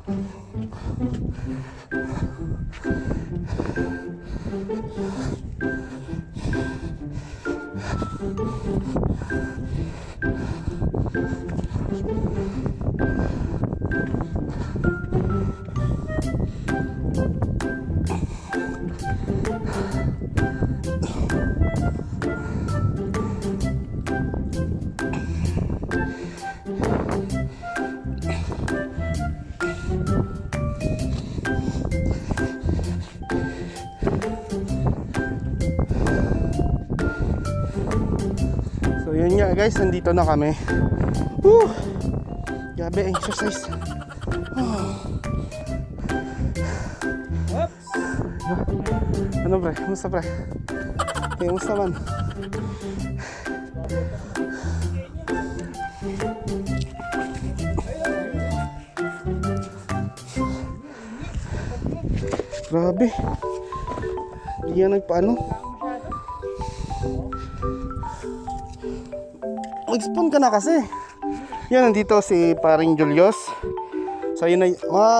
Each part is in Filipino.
So yun nga guys, nandito na kami. Woo! Grabe exercise. Ano pre? Kumusta pre? Kumusta man? Grabe. Hindi yan nagpaano. Mag-spawn ka na kasi. Yan, nandito si paring Julius sa mga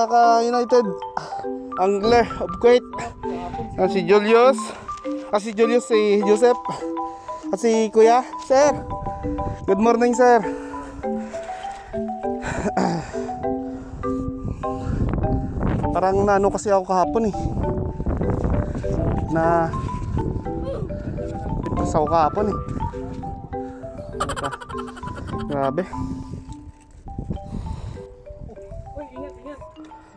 ka-United Angler of Kuwait. Si Julius, si Joseph, at si Kuya. Sir, good morning sir. Parang naano kasi ako kahapon eh. Depress ako kahapon eh. Grabe. Uy, ingat.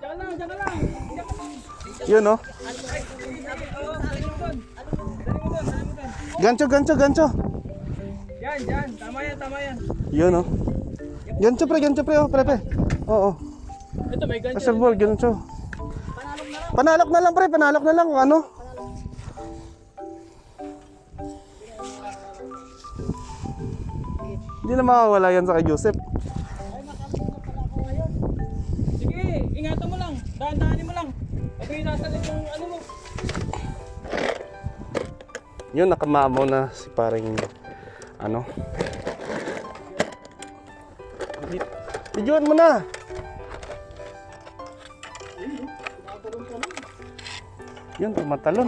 Diyan lang. Yun oh. Gancho. Yan. Tama yan. Yun oh. Gancho pre oh, pre. Oo. Ito may gancho. Reservoir, gancho. Panalok na lang pre, kung ano. Hindi na mawawala yan sa kay Joseph. Sige, ingatan mo lang. Dahan-dahanin mo lang. Pag may nasalit yung ano mo. Yun, nakamamo na si paring ano. Videoan mo na. Yun, tumatalon.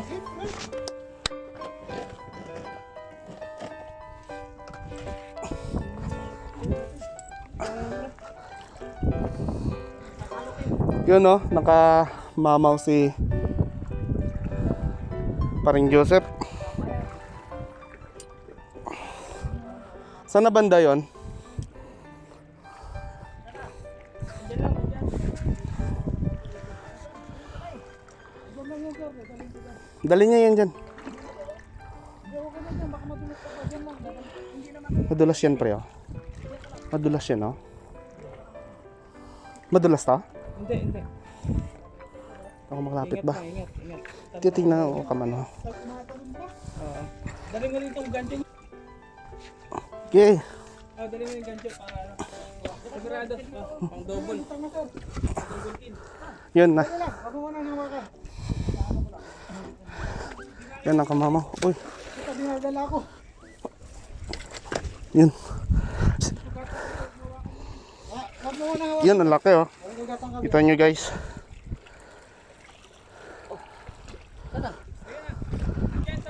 Yun oh, nakamamaw si paring Joseph. Saan na banda yun? Dali niya yan dyan. Madulas yan pre oh. Madulas yan oh. Madulas ta? Hindi. Ako makalapit ba? Ingat. Titingnan ako kaman oh. Dali mo rin itong gancho. Okay. Dali mo yung gancho para sigurado. Pang double. Yun na. Yan nakamamaw. Uy. Yun. Yan ang laki oh. Kita nyo guys.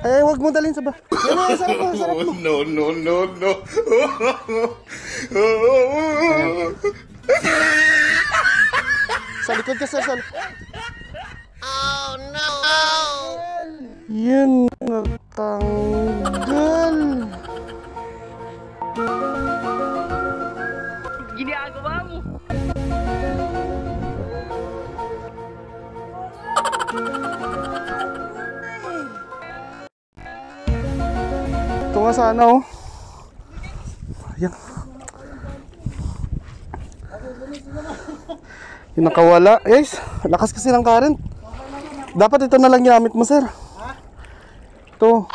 Eh, wag mo dalhin sa ba. Yan, sarap mo. No. Sa likod ka sir, Oh no! Yan, natanggal. Ginagawa mo. Ito nga sana oh. Ayan. Yung nakawala. Guys, lakas kasi ng current. Dapat ito na lang ginamit mo sir. Ito.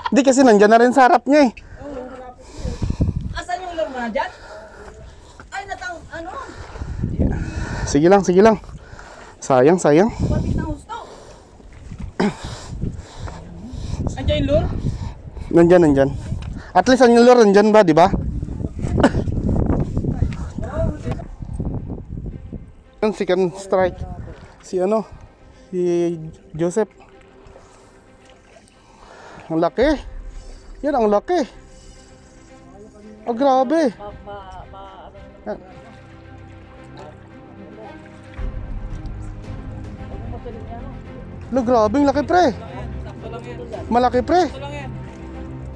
Hindi kasi nandyan na rin sa harap niya eh. Asan yung laro na dyan? Ay, ano? Sige lang. Sayang. Pabit ng husto. Andiyan yung lure? Nandyan. At least ang lure nandyan ba, di ba? Yan, second strike. Si ano? Si Joseph. Ang laki. Yan, ang laki. Oh, grabe. Yan. Lo, grabe, ang laki pre. Sakto lang yan. Malaki pre. Sakto lang yan.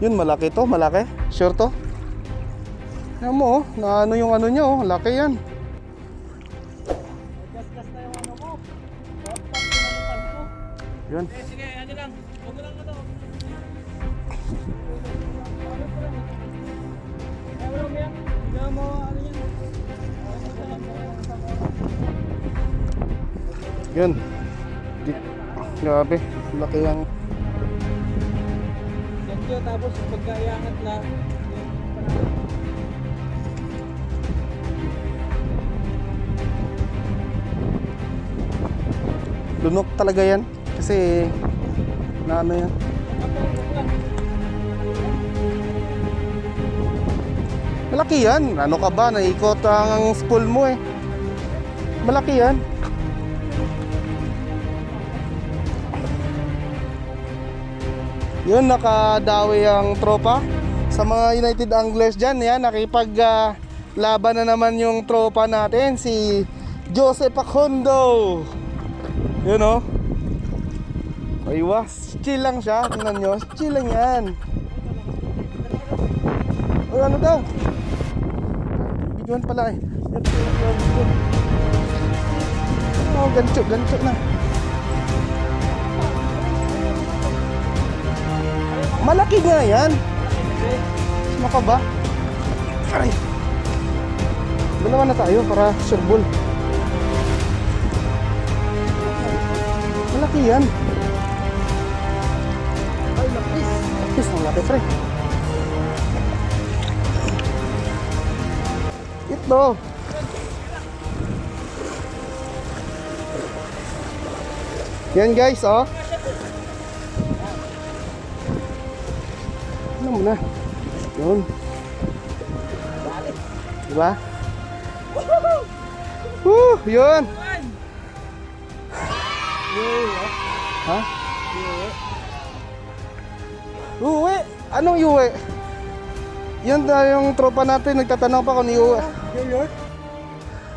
Yun, malaki to, malaki. Sure to. Yan mo, oh, na ano yung ano niya, oh, laki yan. Gas-gas na yung ano mo. Top na mo. Yun. Sige, ano lang. Huwag mo lang ito. Ayaw mo yan. Hindi mo ano yan. Yun. Grabe, laki yung Thank you. Tapos pagkaiangat na. lunok talaga yan. Kasi na ano yan. Malaki yan. Ano ka ba? Naikot ang spool mo eh. Malaki yan. Yun, nakadawi ang tropa. Sa mga United Anglers dyan, yan, laban na naman yung tropa natin, si Joseph Acondo. Yun o. Aywas, chill lang siya. Tingnan nyo, chill lang yan. O ano daw? Bidyoan pala eh. Oh, gancho na. Malaki nga yan. Sino ka ba? Aray. Dalawa na tayo para surbol. Malaki yan. Ay, lapis. Lapis, ang laki pre. Ito. Yan guys, oh. Ano mo na? Yun. Diba? Yun. Ha? Uwi? Anong uwi? Yan yung tropa natin, nagtatanong pa kung iuwi.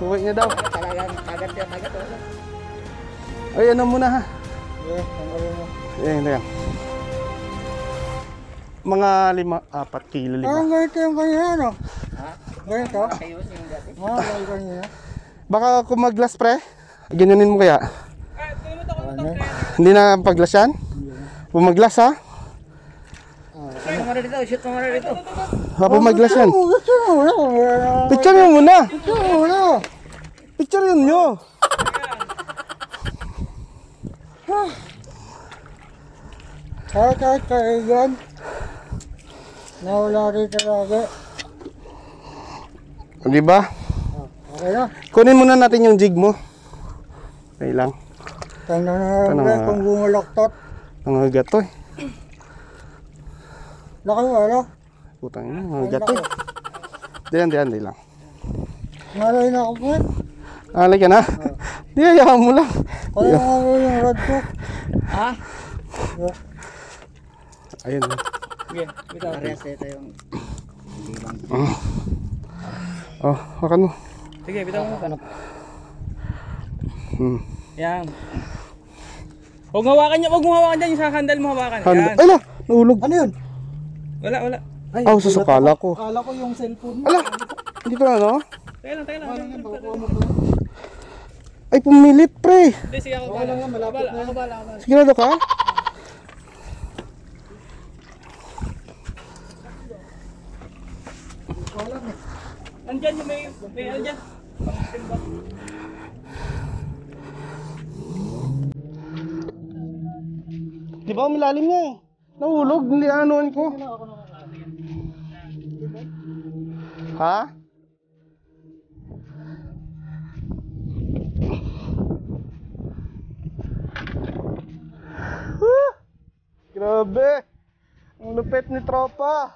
Uwi niya daw. Talagang kagat yan, kagat. Ay, ano muna ha? Yan. Mga 4 kilo, 5. Parang ganito yung kanya, ano? Ha? Ganito? Ayun yung dati. Ganito kanya. Baka kung mag-glass pre, ganyanin mo kaya? Tulungan ako ng Hindi na pag-glass yan? Kung mag-glass ha? Shoot mo dito, shoot mo dito. Baka mag-glass yan. Picture nyo muna! Picture yun nyo! Kahit kaigan. Nawala rito lagi. Di ba? Okay na. Kunin muna natin yung jig mo. Okay lang. Tanong na kung bumuloktot. Nangagat to eh. Laki mo, ano? Putang ina, nangagat to eh. Diyan lang. Malay na ako po. Alay ka na? Di, ayaw mo lang. Kaya nga yung rod ko. Ha? Ayun. Sige, bitaw. Parehas ito yung... Oh, makan mo. Sige, bitaw mo. Yan. Huwag mo hawakan dyan, yung sa handle mo hawakan. Yan. Ay la, nahulog. Ano yun? Wala. Ay, susukala ko. Kala ko yung cellphone mo. Ala, dito na no? Teka lang. Ay, pumilit pre. Hindi, sige ako bala. Ako bala. Sigurado ka? Andyan yung may ano dyan. Pang-timba. Di ba umilalim nga eh. Nahulog, hindi anoan ko. Ha? Grabe. Ang lupit ni tropa.